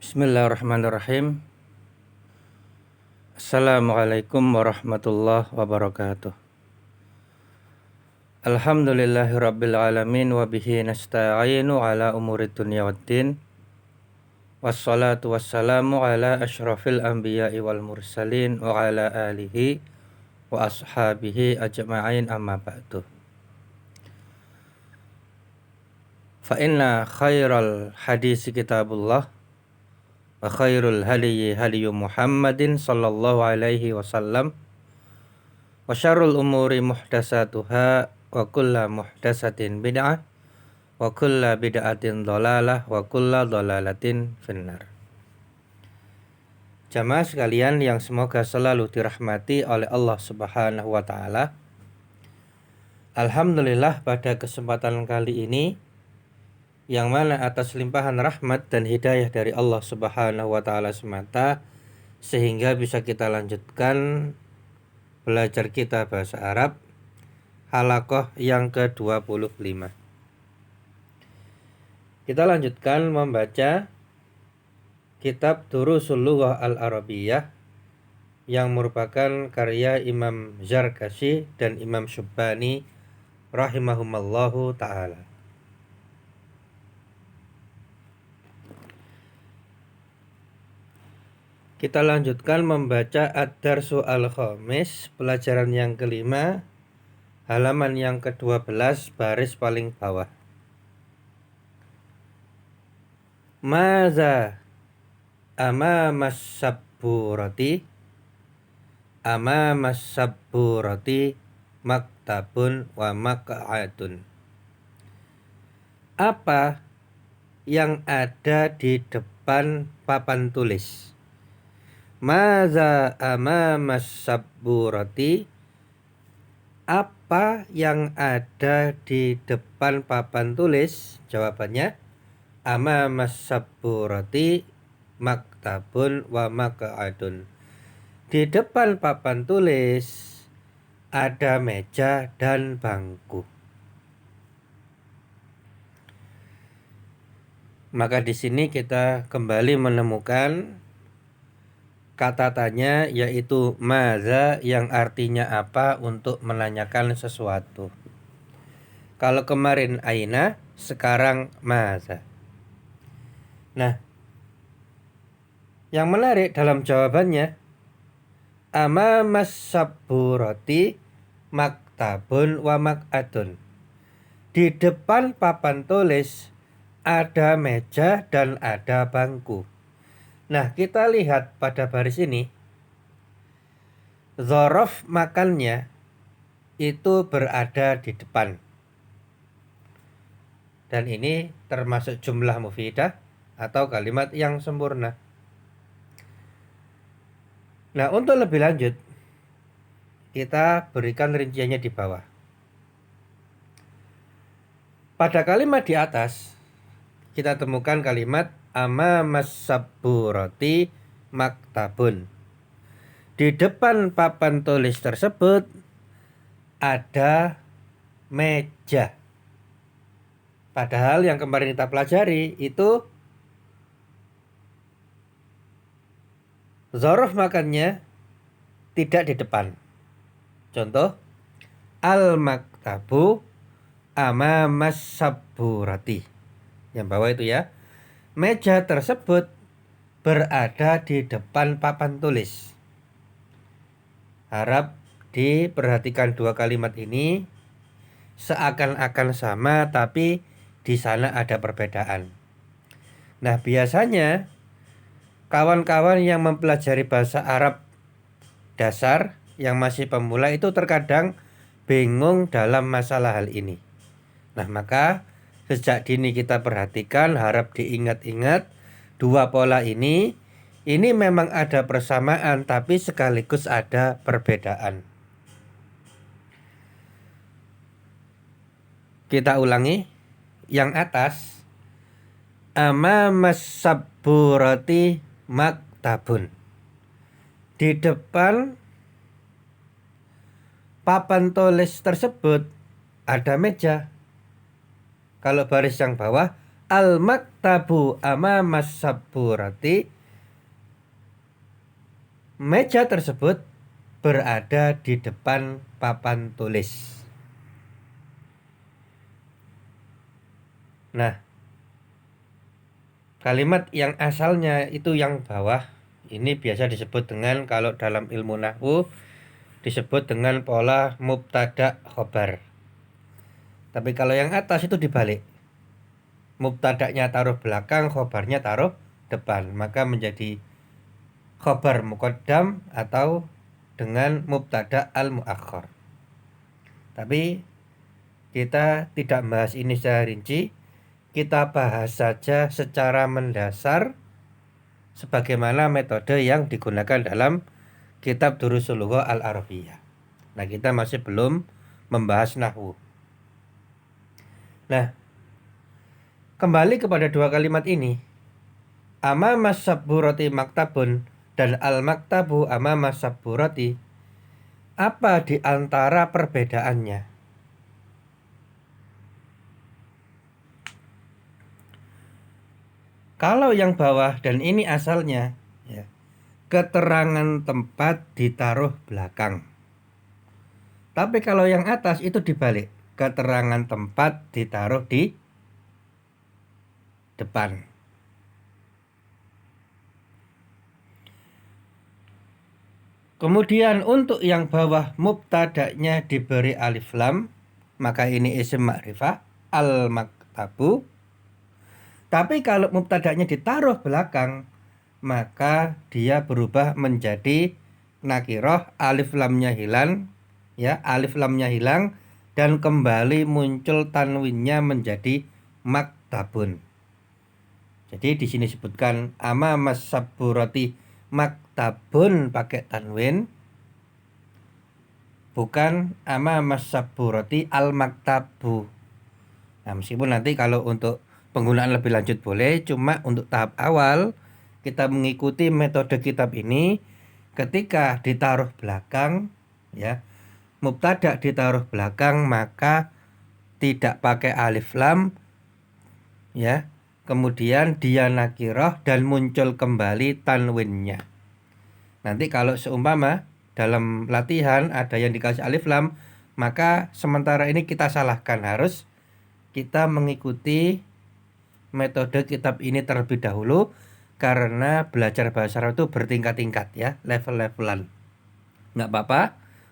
Bismillahirrahmanirrahim. Assalamualaikum warahmatullahi wabarakatuh. Alhamdulillahirabbil alamin wa bihi nasta'inu ala umuri dunya waddin. Wassalatu wassalamu ala asyrafil anbiya'i wal mursalin wa ala alihi wa ashabihi ajma'in amma ba'du. Fa inna khairal hadisi kitabullah wa khairul hadiyi hadiyu Muhammadin sallallahu alaihi wasallam wa syarrul umuri muhdasatuha wa kulla muhdasatin bid'ah wa kulla bid'atin dhalalah wa kulla dhalalatin finnar. Jamaah sekalian yang semoga selalu dirahmati oleh Allah Subhanahu wa taala. Alhamdulillah pada kesempatan kali ini yang mana atas limpahan rahmat dan hidayah dari Allah Subhanahu wa taala semata sehingga bisa kita lanjutkan belajar kita bahasa Arab halaqah yang ke-25. Kita lanjutkan membaca kitab Durusul Lughah Al-Arabiyyah yang merupakan karya Imam Zarkashi dan Imam Syubbani rahimahumallahu taala. Kita lanjutkan membaca Ad-Darsu Al-Khamis, pelajaran yang kelima, halaman yang ke-12, baris paling bawah. Maza amamas sabburati maktabun wa maq'adun. Apa yang ada di depan papan tulis? Maza amamas sabburati, apa yang ada di depan papan tulis? Jawabannya amamas sabburati maktabun wa maq'adun. Di depan papan tulis ada meja dan bangku. Maka di sini kita kembali menemukan kata tanya, yaitu maza, yang artinya apa untuk menanyakan sesuatu. Kalau kemarin aina, sekarang maza. Nah, yang menarik dalam jawabannya, amamas sabburati maktabun wa maq'adun. Di depan papan tulis ada meja dan ada bangku. Nah, kita lihat pada baris ini, dzaraf makannya itu berada di depan. Dan ini termasuk jumlah mufidah atau kalimat yang sempurna. Nah, untuk lebih lanjut, kita berikan rinciannya di bawah. Pada kalimat di atas, kita temukan kalimat amamas sabburati maktabun. Di depan papan tulis tersebut ada meja. Padahal yang kemarin kita pelajari itu dzaraf makannya tidak di depan. Contoh, al-maktabu amamas sabburati. Yang bawah itu ya. Meja tersebut berada di depan papan tulis. Harap diperhatikan dua kalimat ini seakan-akan sama, tapi di sana ada perbedaan. Nah, biasanya kawan-kawan yang mempelajari bahasa Arab dasar yang masih pemula itu terkadang bingung dalam masalah hal ini. Nah, maka sejak dini kita perhatikan, harap diingat-ingat dua pola ini memang ada persamaan tapi sekaligus ada perbedaan. Kita ulangi. Yang atas, amamas sabburati maktabun. Di depan papan tulis tersebut ada meja. Kalau baris yang bawah, Al maktabu amamas saburati, meja tersebut berada di depan papan tulis. Nah, kalimat yang asalnya itu yang bawah ini biasa disebut dengan, kalau dalam ilmu nahwu disebut dengan pola mubtada khobar. Tapi kalau yang atas itu dibalik. Mubtada'nya taruh belakang, khobarnya taruh depan, maka menjadi khobar muqaddam atau dengan mubtada al-muakhkhar. Tapi kita tidak bahas ini secara rinci, kita bahas saja secara mendasar sebagaimana metode yang digunakan dalam kitab Durusul Lugha Al-Arabiyyah. Nah, kita masih belum membahas nahwu. Nah, kembali kepada dua kalimat ini. Amamas saburati maktabun dan al-maktabu amamas saburati. Apa di antara perbedaannya? Kalau yang bawah dan ini asalnya, ya, keterangan tempat ditaruh belakang. Tapi kalau yang atas itu dibalik, keterangan tempat ditaruh di depan. Kemudian untuk yang bawah mubtada'nya diberi alif lam, maka ini isim ma'rifah al-maktabu. Tapi kalau mubtada'nya ditaruh belakang, maka dia berubah menjadi nakirah, alif lamnya hilang, ya, alif lamnya hilang dan kembali muncul tanwinnya menjadi maktabun. Jadi di sini disebutkan amamas saburati maktabun pakai tanwin, bukan amamas saburati al maktabu. Nah, meskipun nanti kalau untuk penggunaan lebih lanjut boleh, cuma untuk tahap awal kita mengikuti metode kitab ini. Ketika ditaruh belakang, ya, mubtada ditaruh belakang, maka tidak pakai alif lam, ya. Kemudian dia nakirah dan muncul kembali tanwinnya. Nanti kalau seumpama dalam latihan ada yang dikasih alif lam, maka sementara ini kita salahkan, harus kita mengikuti metode kitab ini terlebih dahulu, karena belajar bahasa Arab itu bertingkat-tingkat, ya, level-levelan. Nggak apa-apa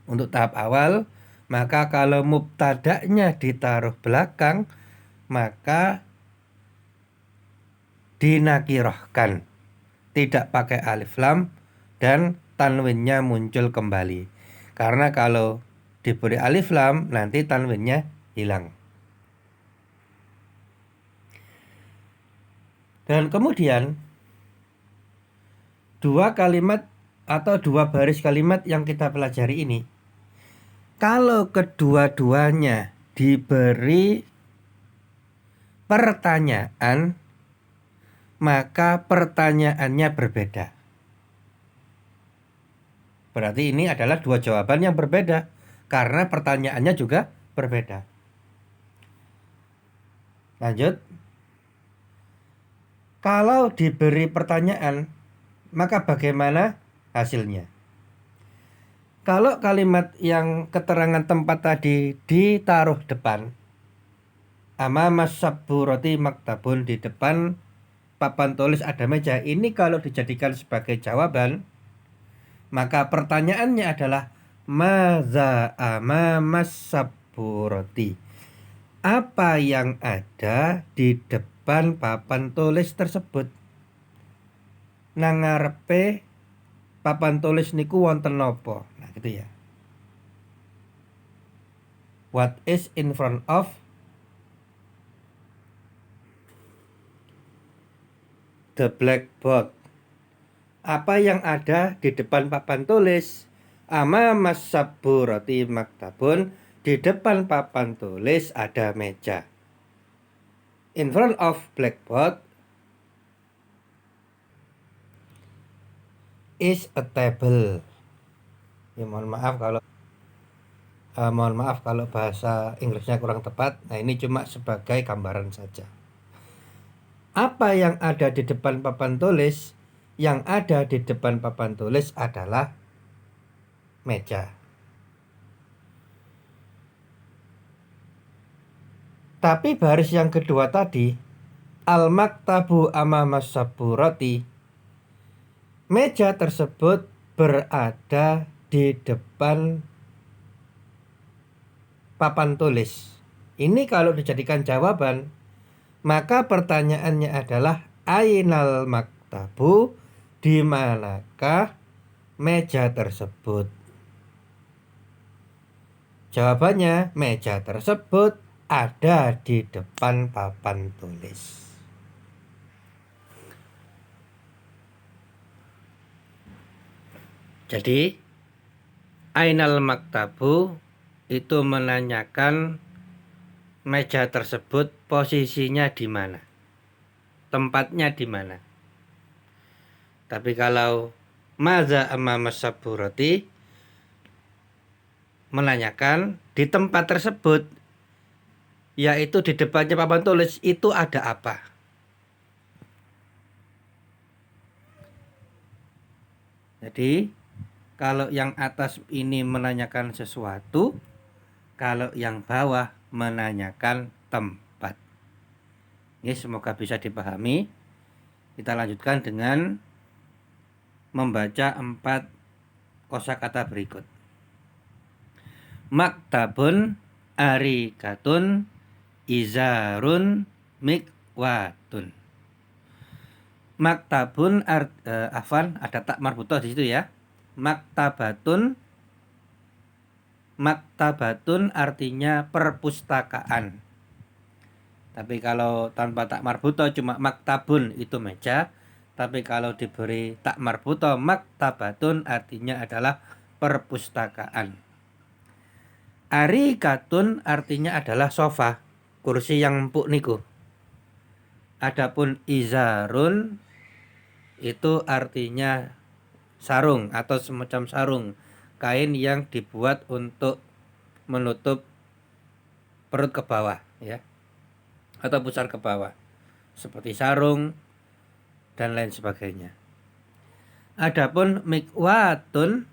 untuk tahap awal. Maka kalau mubtada'nya ditaruh belakang, maka dinakirahkan, tidak pakai alif lam dan tanwinnya muncul kembali. Karena kalau diberi alif lam nanti tanwinnya hilang. Dan kemudian dua kalimat atau dua baris kalimat yang kita pelajari ini, kalau kedua-duanya diberi pertanyaan, maka pertanyaannya berbeda. Berarti ini adalah dua jawaban yang berbeda karena pertanyaannya juga berbeda. Lanjut. Kalau diberi pertanyaan, maka bagaimana hasilnya? Kalau kalimat yang keterangan tempat tadi ditaruh depan, amamas saburati maktabun, di depan papan tulis ada meja, ini kalau dijadikan sebagai jawaban, maka pertanyaannya adalah maza amamas saburati. Apa yang ada di depan papan tulis tersebut? Nang ngarepe papan tulis niku wonten napa? Nah, gitu ya. What is in front of the blackboard? Apa yang ada di depan papan tulis? Amamas saburati maktabun, di depan papan tulis ada meja. In front of blackboard is a table. Ya, mohon maaf kalau bahasa Inggrisnya kurang tepat. Nah, ini cuma sebagai gambaran saja. Apa yang ada di depan papan tulis? Yang ada di depan papan tulis adalah meja. Tapi baris yang kedua tadi, al-maktabu amamas saburati, meja tersebut berada di depan papan tulis. Ini kalau dijadikan jawaban, maka pertanyaannya adalah ainal maktabu, di manakah meja tersebut? Jawabannya, meja tersebut ada di depan papan tulis. Jadi, ainal maktabu itu menanyakan meja tersebut posisinya di mana, tempatnya di mana. Tapi kalau maza amamas saburati menanyakan di tempat tersebut, yaitu di depannya papan tulis, itu ada apa? Jadi kalau yang atas ini menanyakan sesuatu, kalau yang bawah menanyakan tempat. Ini semoga bisa dipahami. Kita lanjutkan dengan membaca 4 kosakata berikut. Maktabun, arikatun, izarun, mikwatun. Maktabun afan ada tak marbutoh di situ ya. Maktabatun artinya perpustakaan. Tapi kalau tanpa tak marbutoh cuma maktabun itu meja. Tapi kalau diberi tak marbutoh maktabatun artinya adalah perpustakaan. Arikatun artinya adalah sofa, kursi yang empuk niku. Adapun izarun itu artinya sarung atau semacam sarung, kain yang dibuat untuk menutup perut ke bawah ya, atau pusar ke bawah, seperti sarung dan lain sebagainya. Adapun mikwatun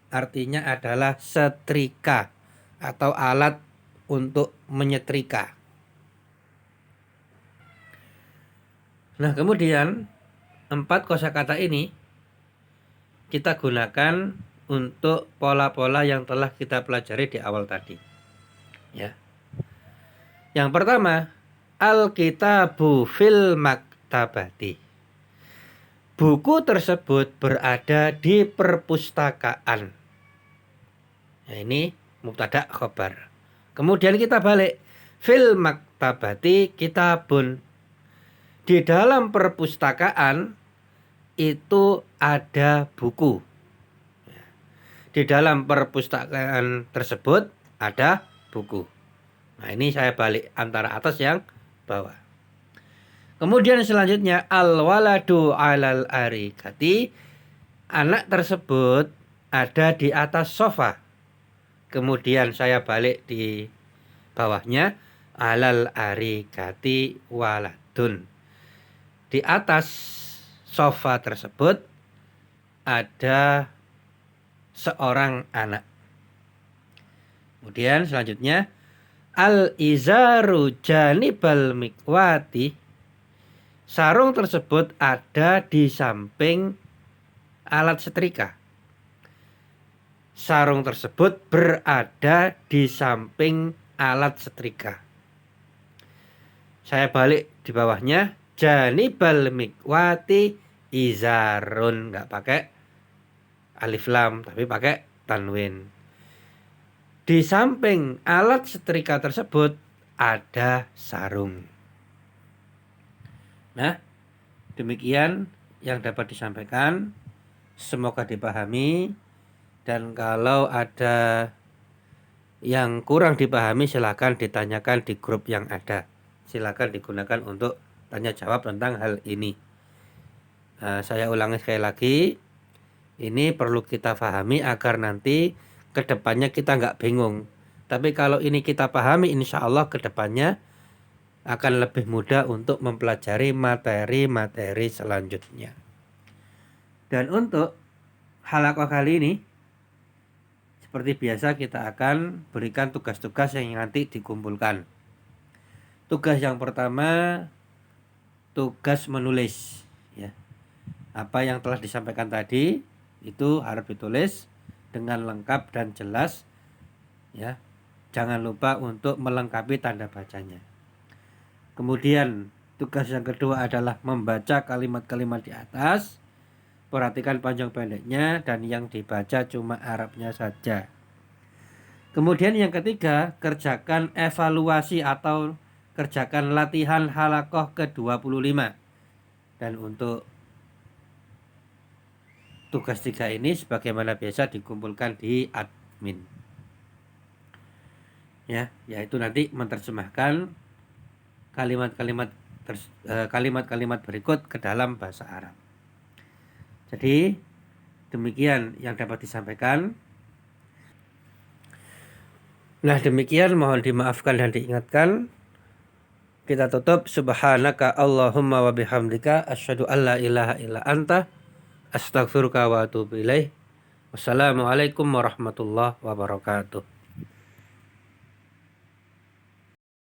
artinya adalah setrika atau alat untuk menyetrika. Nah, kemudian 4 kosakata ini kita gunakan untuk pola-pola yang telah kita pelajari di awal tadi. Ya. Yang pertama, al-kitabu fil maktabati. Buku tersebut berada di perpustakaan. Nah, ini mubtada khobar. Kemudian kita balik, fil maktabati kitabun. Di dalam perpustakaan itu ada buku. Di dalam perpustakaan tersebut ada buku. Nah, ini saya balik antara atas yang bawah. Kemudian selanjutnya al-waladu alal arikati. Anak tersebut ada di atas sofa. Kemudian saya balik di bawahnya alal arikati waladun. Di atas sofa tersebut ada seorang anak. Kemudian selanjutnya al-izaru janibal mikwati. Sarung tersebut ada di samping alat setrika. Sarung tersebut berada di samping alat setrika. Saya balik di bawahnya janibal mikwati izarun, nggak pakai alif lam tapi pakai tanwin. Di samping alat setrika tersebut ada sarung. Nah, demikian yang dapat disampaikan. Semoga dipahami, dan kalau ada yang kurang dipahami silakan ditanyakan di grup yang ada. Silakan digunakan untuk tanya jawab tentang hal ini. Saya ulangi sekali lagi, ini perlu kita pahami agar nanti kedepannya kita nggak bingung. Tapi kalau ini kita pahami, insya Allah kedepannya akan lebih mudah untuk mempelajari materi-materi selanjutnya. Dan untuk halaqah kali ini, seperti biasa kita akan berikan tugas-tugas yang nanti dikumpulkan. Tugas yang pertama, tugas menulis, ya. Apa yang telah disampaikan tadi itu harus ditulis dengan lengkap dan jelas, ya. Jangan lupa untuk melengkapi tanda bacanya. Kemudian tugas yang kedua adalah membaca kalimat-kalimat di atas. Perhatikan panjang pendeknya dan yang dibaca cuma Arabnya saja. Kemudian yang ketiga, kerjakan evaluasi atau kerjakan latihan halaqah ke-25. Dan untuk tugas 3 ini sebagaimana biasa dikumpulkan di admin. Ya, yaitu nanti menerjemahkan kalimat-kalimat berikut ke dalam bahasa Arab. Jadi demikian yang dapat disampaikan. Nah, demikian, mohon dimaafkan dan diingatkan. Kita tutup. Subhanaka Allahumma wa bihamdika asyhadu an la ilaha illa anta astaghfiruka wa atubu ilaih. Wassalamualaikum warahmatullahi wabarakatuh.